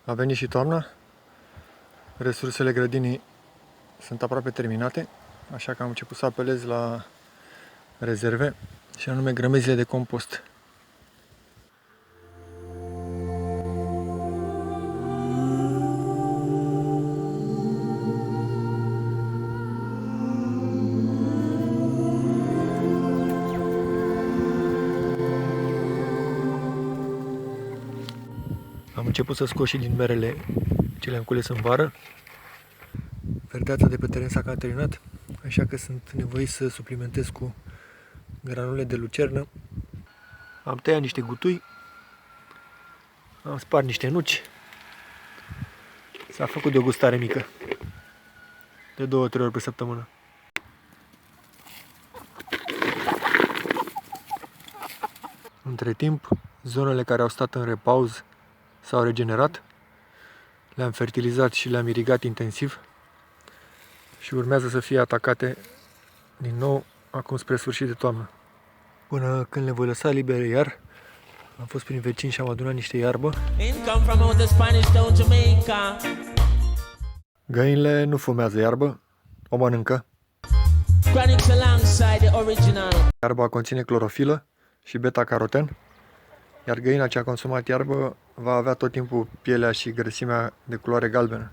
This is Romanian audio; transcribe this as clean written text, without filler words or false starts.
A venit și toamna, resursele grădinii sunt aproape terminate, așa că am început să apelez la rezerve, și anume grămezile de compost. Am început să scot și din merele ce le-am cules în vară. Verdeața de pe teren s-a cam terminat, așa că sunt nevoit să suplimentez cu granule de lucernă. Am tăiat niște gutui, am spart niște nuci. S-a făcut de o gustare mică, de 2-3 ori pe săptămână. Între timp, zonele care au stat în repauz s-au regenerat, le-am fertilizat și le-am irigat intensiv și urmează să fie atacate din nou acum spre sfârșit de toamnă. Până când le voi lăsa libere iar, am fost prin vecini și am adunat niște iarbă. Găinile nu fumează iarbă, o mănâncă. Iarba conține clorofilă și beta-caroten, iar găina ce a consumat iarbă va avea tot timpul pielea și grăsimea de culoare galbenă.